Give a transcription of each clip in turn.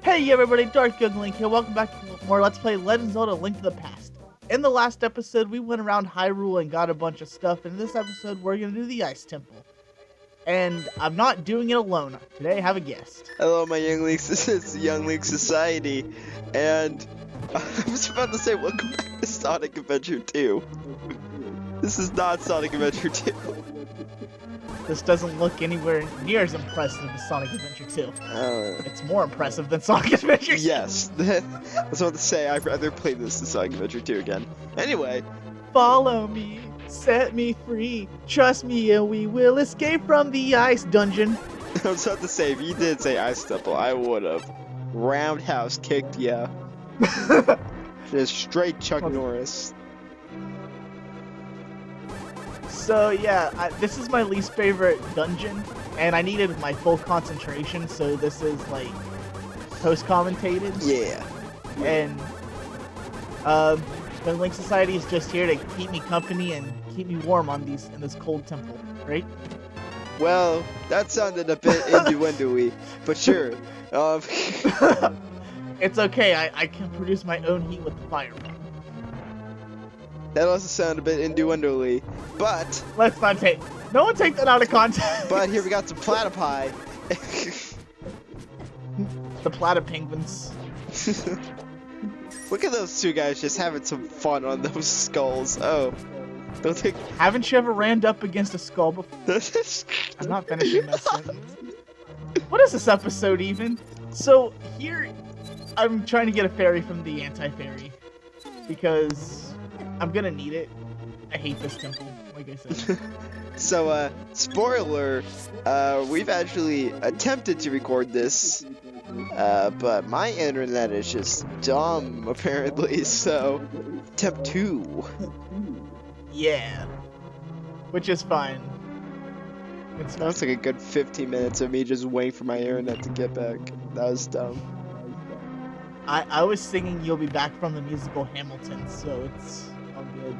Hey everybody, Dark Young Link here. Welcome back to more Let's Play Legend of Zelda: Link to the Past. In the last episode, we went around Hyrule and got a bunch of stuff. In this episode, we're going to do the Ice Temple. And I'm not doing it alone. Today, I have a guest. Hello, my Young Links. This is the Young Link Society. And I was about to say, welcome back to Sonic Adventure 2. This is not Sonic Adventure 2. This doesn't look anywhere near as impressive as Sonic Adventure 2. It's more impressive than Sonic Adventure 2. Yes. I was about to say, I'd rather play this than Sonic Adventure 2 again. Anyway. Follow me, set me free, trust me and we will escape from the ice dungeon. I was about to say, if you did say Ice Temple, I would have roundhouse kicked ya. Just straight Chuck Norris. So yeah, this is my least favorite dungeon, and I needed my full concentration, so this is like post-commentated. Yeah. And the Link Society is just here to keep me company and keep me warm on in this cold temple, right? Well, that sounded a bit innuendo-y, but sure. It's okay, I can produce my own heat with the fire. That also sounded a bit innuendo-y, but... Let's not take... No one take that out of context! But here we got some platypi. The platypenguins. Look at those two guys just having some fun on those skulls. Oh. Don't think... Haven't you ever ran up against a skull before? I'm not finishing that sentence. What is this episode even? So, here, I'm trying to get a fairy from the anti-fairy. Because... I'm gonna need it. I hate this temple, like I said. So, spoiler, we've actually attempted to record this, but my internet is just dumb, apparently, so, attempt 2. Yeah. Which is fine. That's like a good 15 minutes of me just waiting for my internet to get back. That was dumb. I was singing You'll Be Back from the musical Hamilton, so it's... good.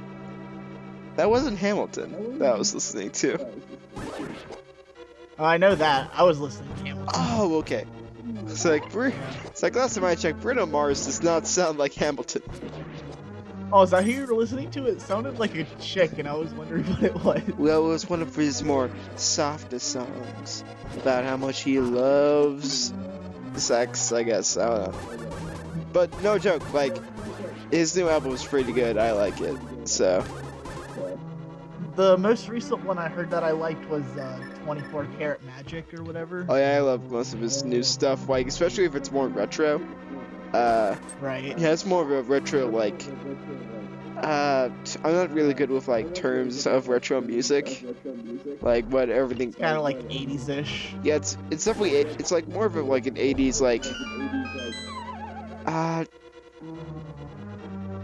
That wasn't Hamilton that I was listening to. I know that. I was listening to Hamilton. Oh, okay. It's like last time I checked, Bruno Mars does not sound like Hamilton. Oh, is that who you were listening to? It sounded like a chick, and I was wondering what it was. Well, it was one of his more softer songs about how much he loves sex, I guess. I don't know. But no joke, like, his new album is pretty good. I like it. So. The most recent one I heard that I liked was 24 Karat Magic or whatever. Oh yeah, I love most of his new stuff. Like, especially if it's more retro. Right. Yeah, it's more of a retro, like. I'm not really good with like terms of retro music. Like what everything. Kind of like 80s-ish. Yeah, it's definitely it's like more of a, like an 80s like.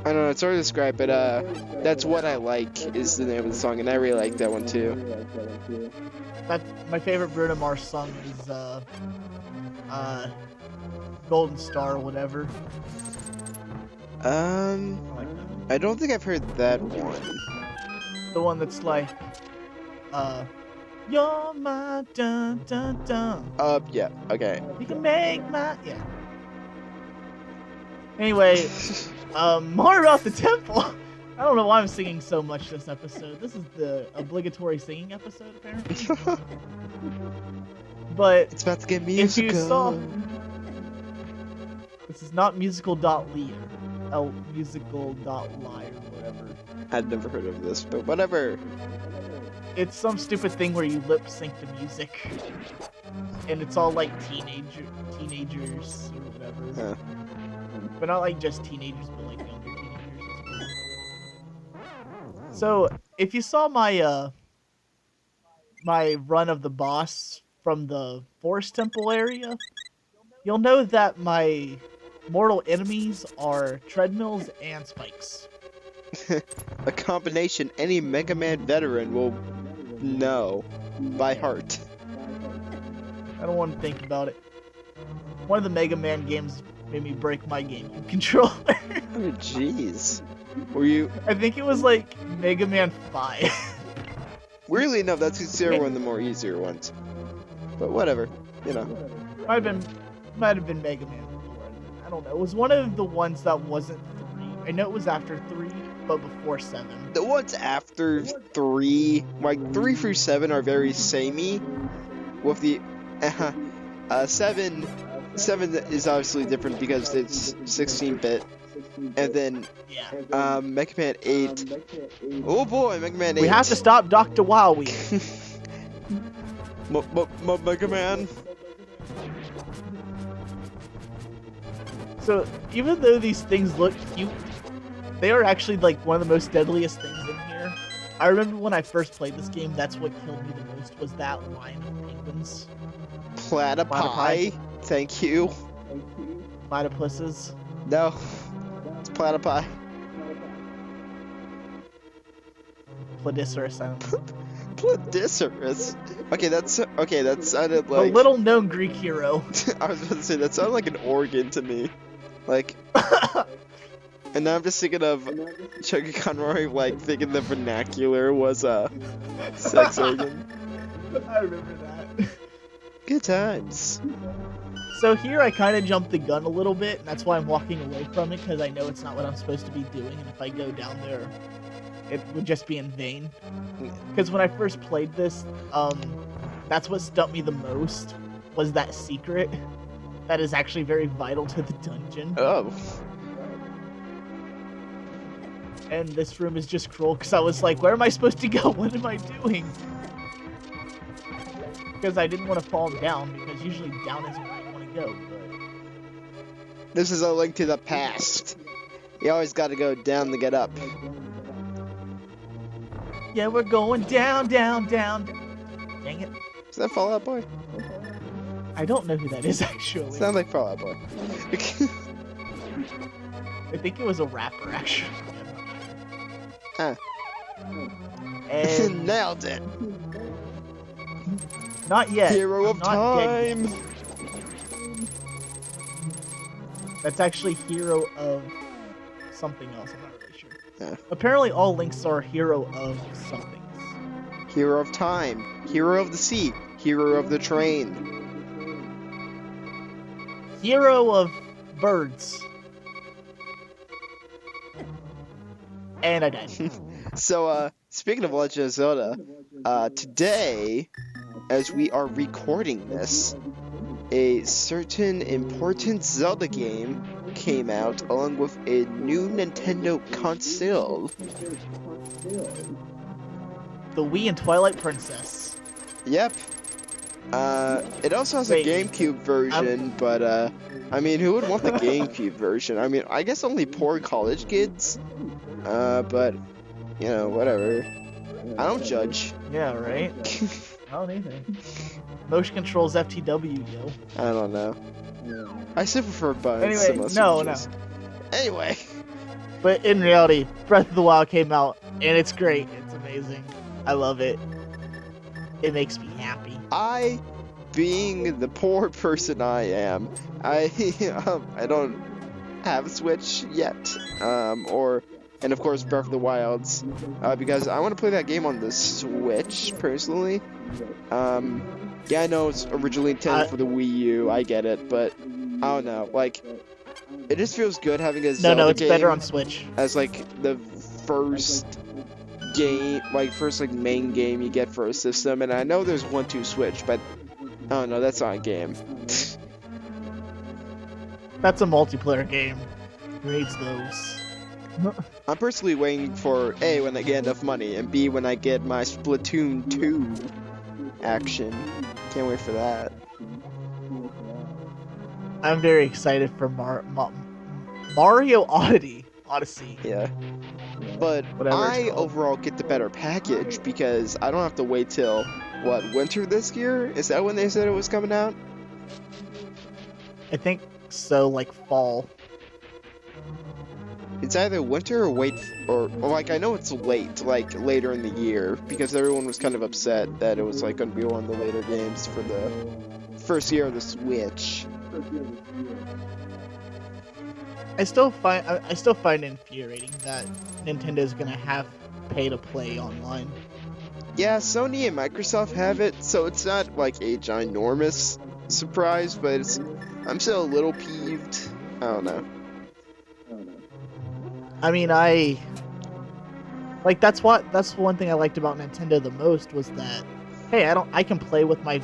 I don't know, it's hard to describe, but That's What I Like is the name of the song, and I really like that one too. My favorite Bruno Mars song is Golden Star or whatever. I don't think I've heard that one. The one that's like, you're my dun dun dun. Yeah, okay. You can make my, yeah. Anyway, more about the temple. I don't know why I'm singing so much this episode. This is the obligatory singing episode, apparently. But it's about to get musical. If you saw, this is not musical.ly or musical.ly or whatever. I'd never heard of this, but whatever. It's some stupid thing where you lip sync the music, and it's all like teenagers or whatever. Huh. But not like just teenagers, but like younger teenagers. So, if you saw my my run of the boss from the Forest Temple area, you'll know that my mortal enemies are treadmills and spikes. A combination any Mega Man veteran will know by heart. I don't want to think about it. One of the Mega Man games made me break my GameCube controller. Oh, jeez. Were you... I think it was like Mega Man 5. Weirdly enough, that's considered one of the more easier ones. But whatever, you know. Might have been Mega Man. I don't know. It was one of the ones that wasn't 3. I know it was after 3, but before 7. The ones after 3, like 3 through 7, are very samey. With the 7 is obviously different because it's 16-bit, and then Mega Man 8. Oh boy, Mega Man 8. We have to stop Dr. Wowie. Mega Man. So even though these things look cute, they are actually like one of the most deadliest things in here. I remember when I first played this game, that's what killed me the most, was that line of penguins. Platypi. Thank you. Platypuses. No, it's platypi. Pladicerus sound. Pladicerus. Okay, that sounded like a little known Greek hero. I was about to say that sounded like an organ to me, like. And now I'm just thinking of Chucky Conroy, like thinking the vernacular was a sex organ. I remember that. Good times. So here I kind of jumped the gun a little bit, and that's why I'm walking away from it, because I know it's not what I'm supposed to be doing, and if I go down there, it would just be in vain. Because when I first played this, that's what stumped me the most, was that secret that is actually very vital to the dungeon. Oh. And this room is just cruel, because I was like, where am I supposed to go? What am I doing? Because I didn't want to fall down, because usually down is where I want to go. But... This is a link to the past. You always got to go down to get up. Yeah, we're going down, down, down. Dang it. Is that Fall Out Boy? I don't know who that is, actually. Sounds like Fall Out Boy. I think it was a rapper, actually. Huh. And... Nailed it. Not yet. Hero of Time. That's actually Hero of something else. I'm not really sure. Yeah. Apparently, all links are Hero of something. Hero of Time. Hero of the Sea. Hero of the Train. Hero of Birds. And I died. So, speaking of Legend of Zelda, today, as we are recording this, a certain important Zelda game came out along with a new Nintendo console. The Wii and Twilight Princess. Yep. It also has a GameCube version, but, I mean, who would want the GameCube version? I mean, I guess only poor college kids. But, you know, whatever. I don't judge. Yeah, right? I don't either. Motion controls FTW, yo. I don't know. I still prefer buttons. Anyway, no. Anyway. But in reality, Breath of the Wild came out, and it's great. It's amazing. I love it. It makes me happy. Being the poor person I am, I don't have a Switch yet. And of course Breath of the Wilds, because I want to play that game on the Switch, personally. Yeah, I know it's originally intended for the Wii U, I get it, but I don't know, like, it just feels good having a Zelda No, it's game better on Switch. as, like, the first game, like, main game you get for a system, and I know there's 1-2 Switch, but, I don't know, that's not a game. That's a multiplayer game. Who needs those? I'm personally waiting for A, when I get enough money, and B, when I get my Splatoon 2 action. Can't wait for that. I'm very excited for Mario Odyssey. Yeah. But I overall get the better package because I don't have to wait till, what, winter this year? Is that when they said it was coming out? I think so, like fall. It's either winter or wait, or like, I know it's late, like, later in the year, because everyone was kind of upset that it was, like, going to be one of the later games for the first year of the Switch. I still find it infuriating that Nintendo's gonna have pay to play online. Yeah, Sony and Microsoft have it, so it's not, like, a ginormous surprise, but I'm still a little peeved. I don't know. I mean, that's one thing I liked about Nintendo the most was that, hey, I can play with my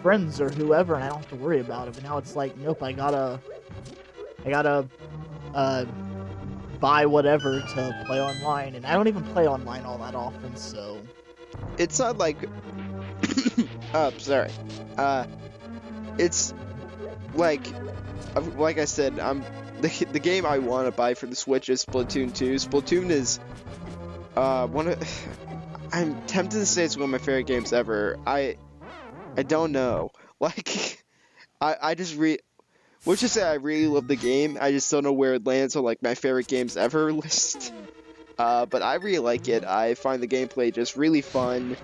friends or whoever, and I don't have to worry about it. But now it's like, nope, I gotta buy whatever to play online, and I don't even play online all that often, so It's not like oh, sorry. It's like I said, the game I want to buy for the Switch is Splatoon 2. Splatoon is one of I'm tempted to say it's one of my favorite games ever. I don't know. Like I just let's just say I really love the game. I just don't know where it lands on like my favorite games ever list. But I really like it. I find the gameplay just really fun.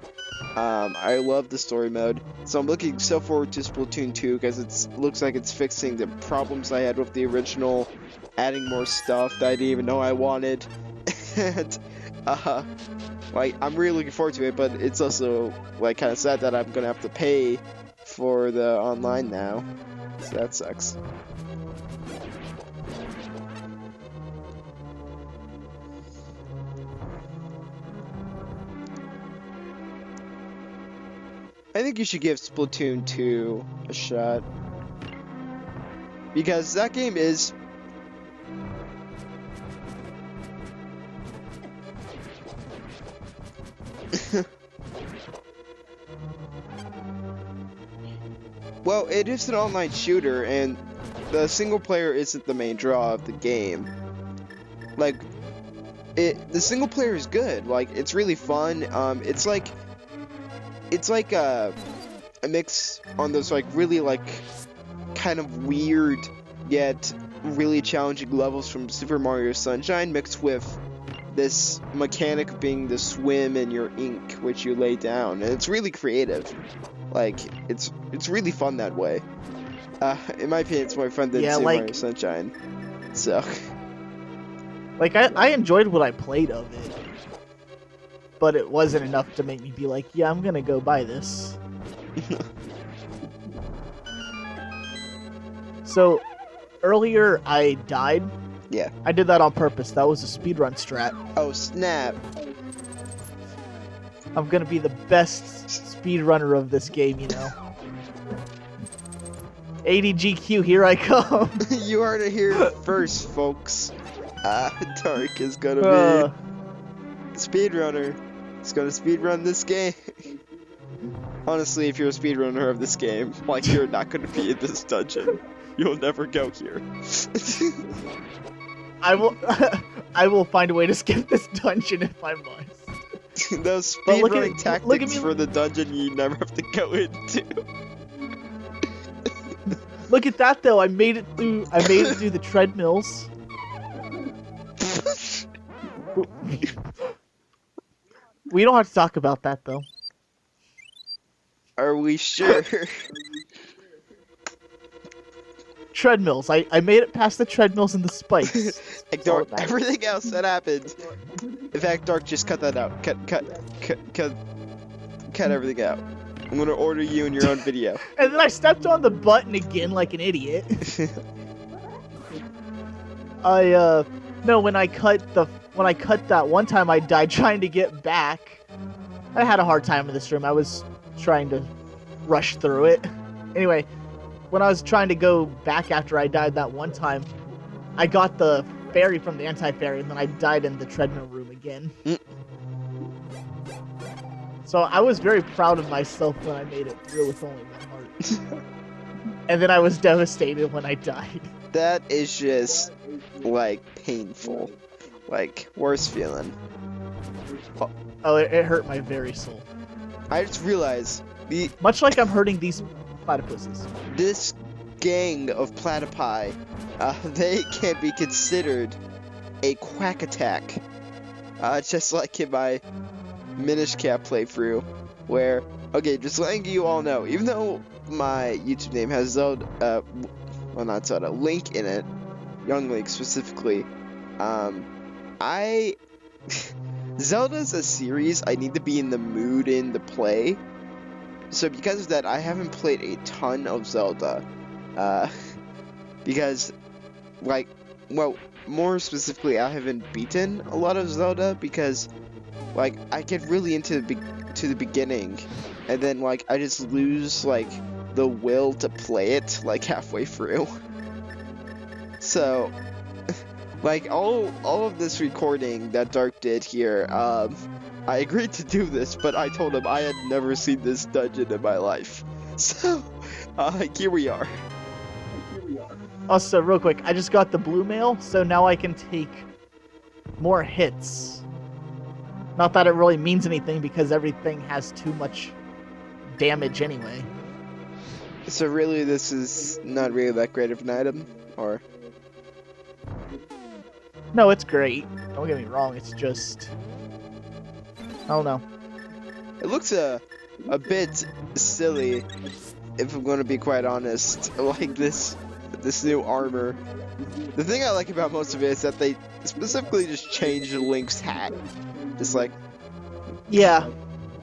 I love the story mode. So I'm looking so forward to Splatoon 2 because it looks like it's fixing the problems I had with the original, adding more stuff that I didn't even know I wanted. And like I'm really looking forward to it, but it's also like kind of sad that I'm gonna have to pay for the online now. So that sucks. I think you should give Splatoon 2 a shot. Because that game is... well, it is an online shooter, and the single player isn't the main draw of the game. Like, the single player is good. Like, it's really fun. It's like a mix on those like really like kind of weird yet really challenging levels from Super Mario Sunshine mixed with this mechanic of being the swim in your ink which you lay down, and it's really creative. Like it's really fun that way. In my opinion, it's more fun than Super Mario Sunshine. So like I enjoyed what I played of it. But it wasn't enough to make me be like, yeah, I'm gonna go buy this. So, earlier I died. Yeah. I did that on purpose. That was a speedrun strat. Oh, snap. I'm gonna be the best speedrunner of this game, you know. ADGQ, here I come. You heard it here first, folks. Dark is gonna be speedrunner. It's gonna speedrun this game. Honestly, if you're a speedrunner of this game, like, you're not gonna be in this dungeon. You'll never go here. I will find a way to skip this dungeon if I must. Those speedrunning tactics for the dungeon you never have to go into. Look at that though, I made it through the treadmills. We don't have to talk about that, though. Are we sure? Treadmills. I made it past the treadmills and the spikes. Ignore everything else that happened. In fact, Dark, just cut that out. Cut everything out. I'm gonna order you in your own video. And then I stepped on the button again like an idiot. No, when I cut that one time I died trying to get back. I had a hard time in this room. I was trying to rush through it. Anyway, when I was trying to go back after I died that one time, I got the fairy from the anti-fairy, and then I died in the treadmill room again. So I was very proud of myself when I made it through with only one heart. And then I was devastated when I died. That is just, like, painful. Like, worst feeling. Oh, it hurt my very soul. I just realized much like I'm hurting these platypuses. This gang of platypi, they can be considered a quack attack. Just like in my Minish Cap playthrough, where, okay, just letting you all know, even though my YouTube name has Zelda, well, not Zelda, Link in it, Young Link specifically, Zelda's a series I need to be in the mood to play. So because of that, I haven't played a ton of Zelda. Because like, well, more specifically, I haven't beaten a lot of Zelda because, like, I get really into the beginning, and then like I just lose like the will to play it like halfway through. So, like all of this recording that Dark did here, I agreed to do this, but I told him I had never seen this dungeon in my life. So, here we are. Also, real quick, I just got the blue mail, so now I can take more hits. Not that it really means anything because everything has too much damage anyway. So really, this is not really that great of an item, or? No, it's great. Don't get me wrong, it's just... I don't know. It looks a bit silly, if I'm going to be quite honest. Like this new armor. The thing I like about most of it is that they specifically just changed Link's hat. Just like, yeah,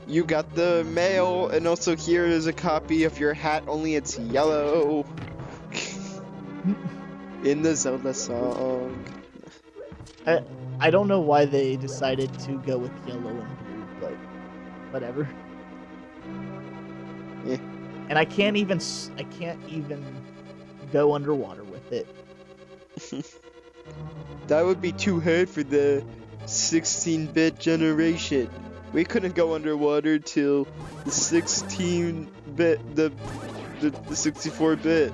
you got the mail, and also here is a copy of your hat, only it's yellow. In the Zelda song. I don't know why they decided to go with yellow and blue, but whatever. Yeah. And I can't even go underwater with it. That would be too hard for the 16-bit generation. We couldn't go underwater till the 16-bit, the 64-bit.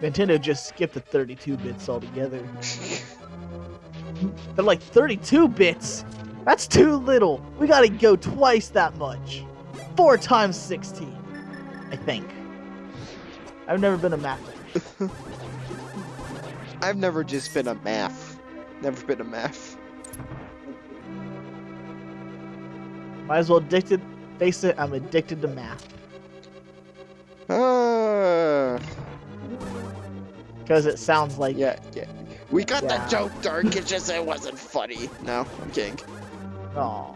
Nintendo just skipped the 32 bits altogether. They're like, 32 bits? That's too little. We gotta go twice that much. 4 times 16, I think. I've never been a math teacher. I've never just been a math. Never been a math. Might as well face it, I'm addicted to math. Because it sounds like... Yeah. We got the joke, Dark, it's just it wasn't funny. No, I'm kidding. Aww.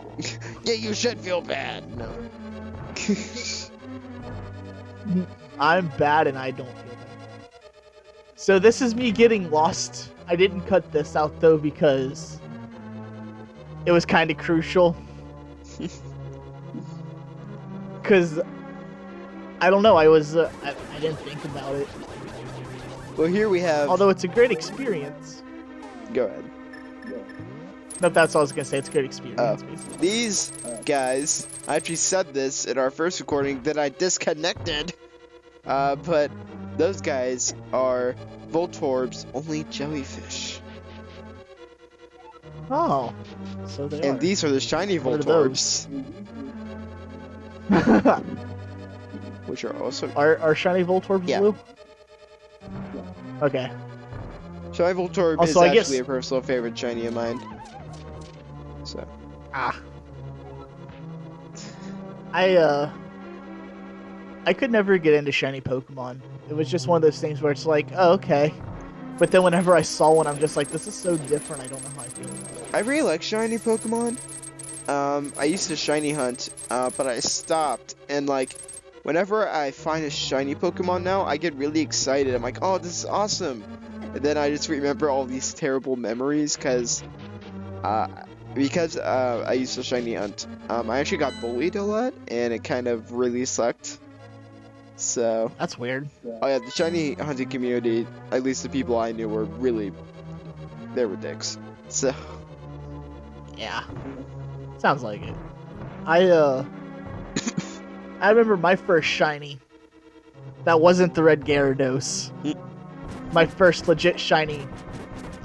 Yeah, you should feel bad. No. I'm bad and I don't feel bad. So this is me getting lost. I didn't cut this out though because it was kind of crucial. Because I don't know, I didn't think about it. Well, here we have... Although it's a great experience. Go ahead. No, that's all I was gonna say. It's a great experience. These guys, I actually said this in our first recording that I disconnected. But those guys are Voltorb's only jellyfish. Oh, so they are. And these are the shiny Voltorbs. Which are also... Are shiny Voltorbs blue? Okay. Shiny Voltorb is actually a personal favorite shiny of mine. So. I could never get into shiny Pokemon. It was just one of those things where it's like, oh, okay. But then whenever I saw one, I'm just like, this is so different, I don't know how I feel about it. I really like shiny Pokemon. I used to shiny hunt, but I stopped. And like, whenever I find a shiny Pokemon now, I get really excited. I'm like, oh, this is awesome. And then I just remember all these terrible memories because I used to shiny hunt. I actually got bullied a lot, and it kind of really sucked. So that's weird. Oh yeah, the shiny hunting community, at least the people I knew, they were dicks. So yeah, sounds like it. I remember my first shiny. That wasn't the red Gyarados. My first legit shiny.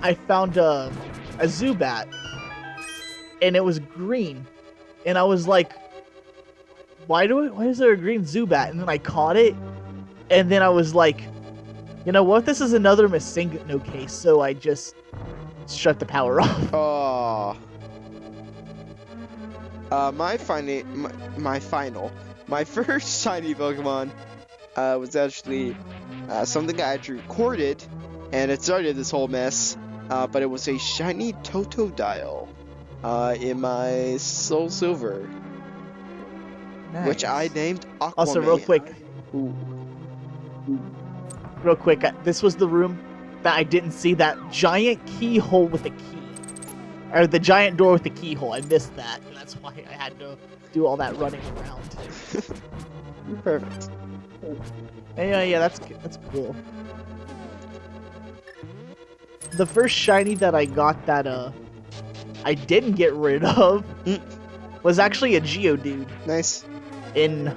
I found a Zubat, and it was green, and I was like, why is there a green Zubat? And then I caught it, and then I was like, you know what? This is another Masingo case, so I just shut the power off. Oh. My first shiny Pokemon was actually something I actually recorded, and it started this whole mess. But it was a shiny Totodile in my Soul Silver. Nice. Which I named Aquaman. Also, real quick. Ooh. real quick, this was the room that I didn't see that giant keyhole with a key. Or the giant door with the keyhole. I missed that. And that's why I had to do all that running around. Perfect. Yeah, that's cool. The first shiny that I got that I didn't get rid of was actually a Geodude. Nice. In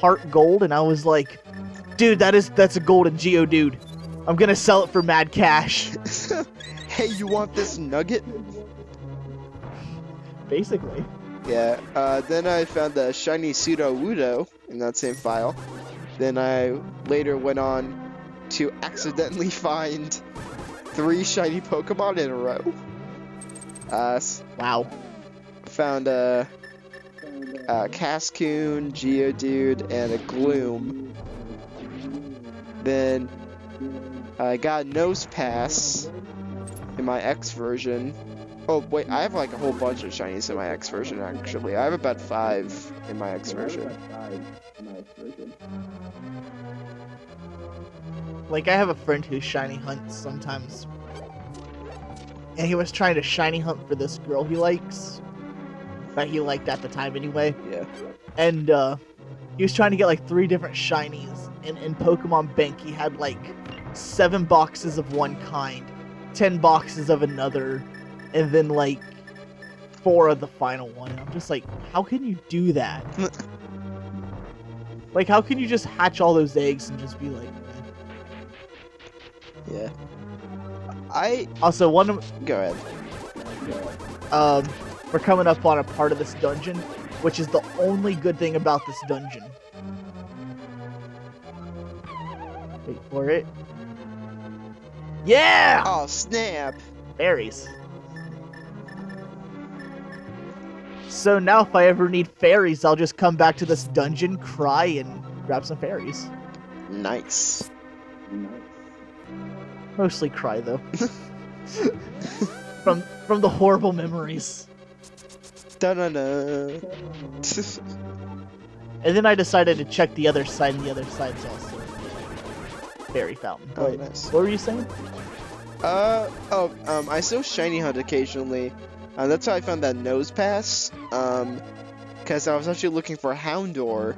Heart Gold, and I was like, dude, that's a golden Geodude. I'm gonna sell it for mad cash. Hey, you want this nugget? Basically. Yeah, then I found the shiny Pseudo-Wudo in that same file. Then I later went on to accidentally find 3 shiny Pokemon in a row. Wow. Found a Cascoon, Geodude, and a Gloom. Then I got Nose Pass in my X version. Oh wait, I have like a whole bunch of shinies in my X version actually. I have about 5 in my X version. Like, I have a friend who shiny hunts sometimes. And he was trying to shiny hunt for this girl he likes. That he liked at the time anyway. Yeah. And he was trying to get like 3 different shinies. And in Pokemon Bank he had like 7 boxes of one kind, 10 boxes of another, and then like 4 of the final one. And I'm just like, how can you do that? Like, how can you just hatch all those eggs and just be like, yeah. Also, one of... Go ahead. We're coming up on a part of this dungeon, which is the only good thing about this dungeon. Wait for it. Yeah! Oh, snap! Fairies. So now if I ever need fairies, I'll just come back to this dungeon, cry, and grab some fairies. Nice. Mostly cry, though. from the horrible memories. Da-da-da. And then I decided to check the other side, and the other side's also fairy fountain. Oh, nice. What were you saying? I still shiny hunt occasionally. That's how I found that Nose Pass. Because I was actually looking for Houndour.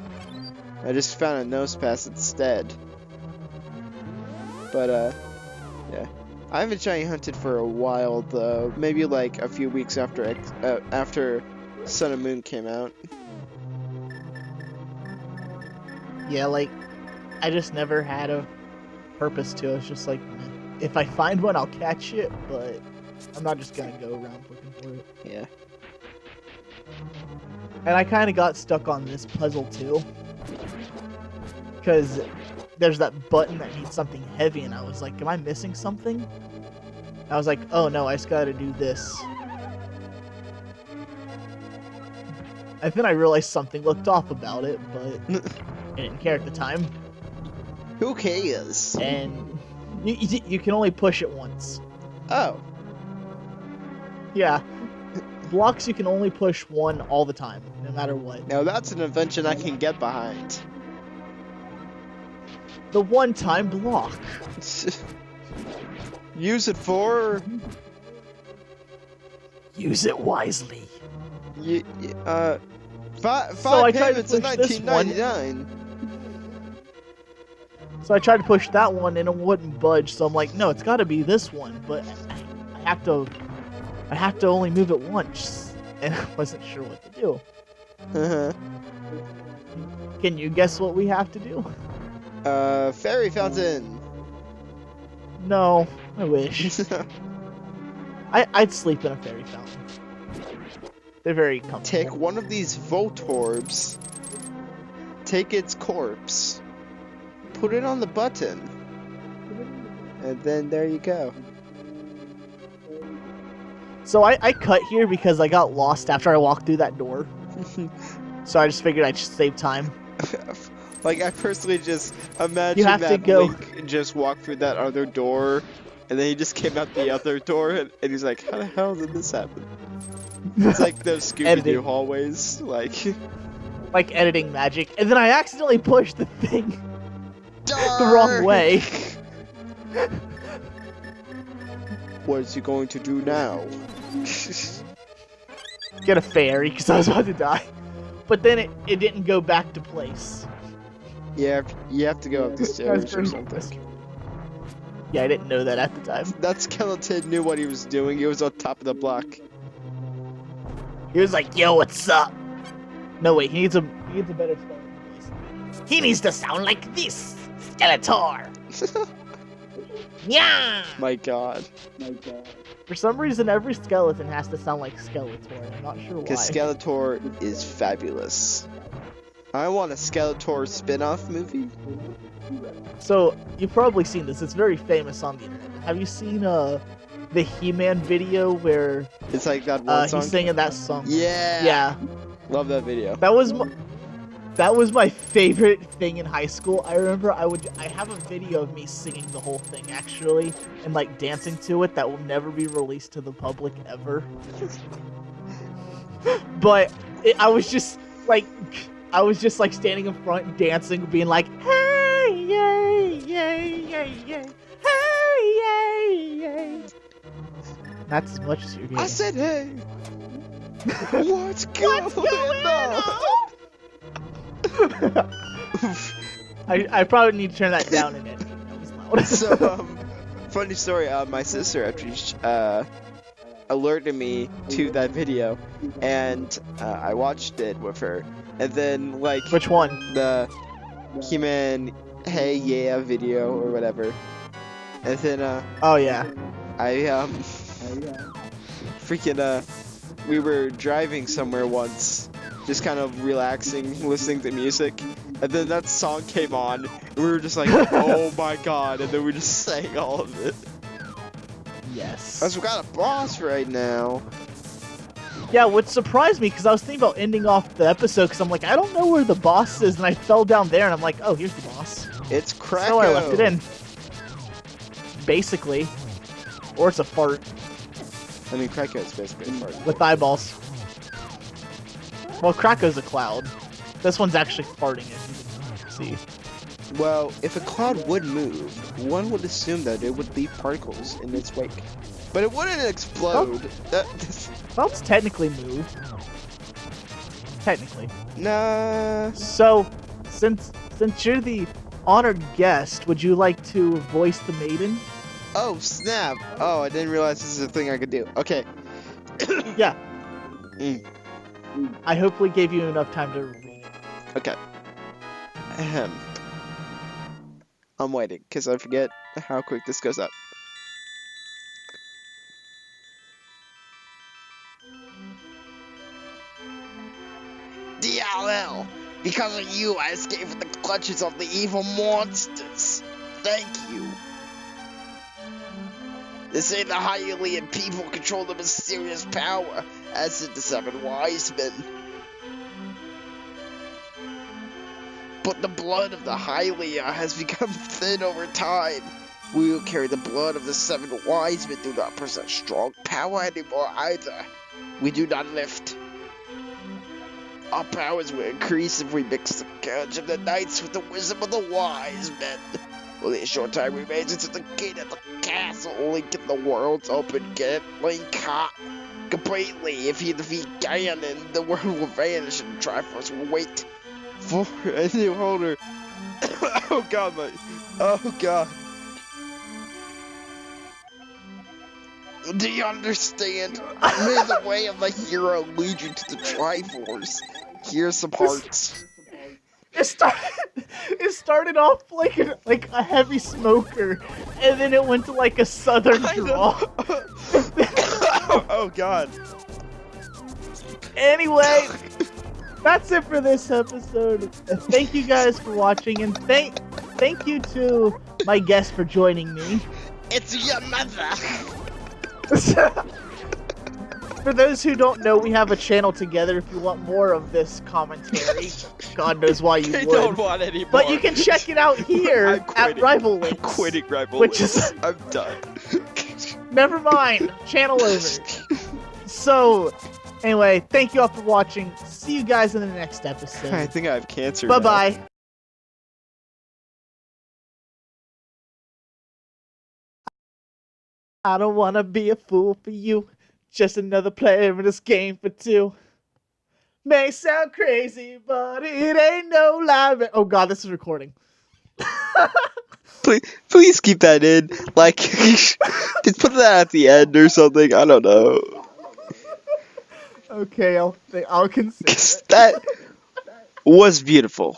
I just found a Nose Pass instead. But, yeah. I haven't shiny hunted for a while, though. Maybe like a few weeks after Sun and Moon came out. Yeah, like, I just never had a purpose to it. It's just like, if I find one, I'll catch it, but I'm not just gonna go around looking for it. Yeah. And I kind of got stuck on this puzzle, too. Because there's that button that needs something heavy, and I was like, am I missing something? I was like, oh no, I just gotta do this. And then I realized something looked off about it, but I didn't care at the time. Who cares? And you can only push it once. Oh. Yeah. Blocks you can only push one all the time, no matter what. Now that's an invention I can get behind. The one-time block. Use it for... Use it wisely. Five payments in 1999. So I tried to push that one and it wouldn't budge. So I'm like, no, it's got to be this one. But I have to only move it once, and I wasn't sure what to do. Uh-huh. Can you guess what we have to do? Fairy fountain. No, I wish. I'd sleep in a fairy fountain. They're very comfortable. Take one of these Voltorbs, take its corpse, put it on the button, and then there you go. So I cut here because I got lost after I walked through that door. So I just figured I'd just save time. Like, I personally just imagine You have that to go. Link just walked through that other door, and then he just came out the other door, and he's like, how the hell did this happen? It's like those Scooby-Doo hallways, like editing magic. And then I accidentally pushed the thing the wrong way. What is he going to do now? Get a fairy, because I was about to die. But then it didn't go back to place. Yeah, you have to go up the stairs or something. Yeah, I didn't know that at the time. That skeleton knew what he was doing. He was on top of the block. He was like, "Yo, what's up?" No, wait, he needs a better spelling. He needs to sound like this, Skeletor. Yeah. My God. For some reason, every skeleton has to sound like Skeletor. I'm not sure why. Because Skeletor is fabulous. I want a Skeletor spin-off movie. So, you've probably seen this. It's very famous on the internet. Have you seen the He-Man video where It's like that one song? he's singing that song? Yeah. Yeah. Love that video. That was my favorite thing in high school. I remember I have a video of me singing the whole thing actually and like dancing to it that will never be released to the public ever. But I was just like standing in front dancing, being like, "Hey, yay, yay, yay, yay, hey, yay, yay." That's as much as you're getting. I said, hey. What's going on? I probably need to turn that down in it. That was loud. So, funny story. My sister actually alerted me to that video, and I watched it with her. And then, like, Which one? The He-Man Hey Yeah video or whatever. And then Oh yeah. We were driving somewhere once, just kind of relaxing, listening to music, and then that song came on, and we were just like, oh my God, and then we just sang all of it. Yes. Because we got a boss right now. Yeah, what surprised me, because I was thinking about ending off the episode, because I'm like, I don't know where the boss is, and I fell down there, and I'm like, oh, here's the boss. It's Krakow. So I left it in. Basically. Or it's a fart. I mean, Krakow is basically a fart. With eyeballs. Well, Krakow's a cloud. This one's actually farting, as you can see. Well, if a cloud would move, one would assume that it would leave particles in its wake. But it wouldn't explode. Clouds technically move. Technically. Nah. So, since you're the honored guest, would you like to voice the maiden? Oh, snap. Oh, I didn't realize this is a thing I could do. Okay. Yeah. Mm. I hopefully gave you enough time to read it. Okay. Ahem. I'm waiting, because I forget how quick this goes up. DLL! Because of you, I escaped from the clutches of the evil monsters. Thank you. They say the Hylian people control the mysterious power, as did the 7 wise men. But the blood of the Hylia has become thin over time. We who carry the blood of the 7 wise men do not possess strong power anymore either. We do not lift. Our powers will increase if we mix the courage of the knights with the wisdom of the wise men. Only a short time remains until the gate of the castle linking the worlds open get link completely. If you defeat Ganon, the world will vanish and the Triforce will wait for a new holder. Oh God, oh God. Do you understand? May the way of the hero lead you to the Triforce. Here's some hearts. It started off like a heavy smoker, and then it went to like a southern drawl. Oh God. Anyway, that's it for this episode. Thank you guys for watching, and thank you to my guest for joining me. It's your mother. For those who don't know, we have a channel together. If you want more of this commentary, God knows why you would. I don't want any more. But you can check it out here at Rival Links. I'm quitting Rival Which Links. is I'm done. Never mind. Channel over. So, anyway, thank you all for watching. See you guys in the next episode. I think I have cancer. Bye-bye. I don't wanna be a fool for you. Just another player in this game for two. May sound crazy, but it ain't no lie. Oh god, this is recording. Please keep that in. Like, just put that at the end or something. I don't know. Okay, I'll consider 'Cause it. that was beautiful.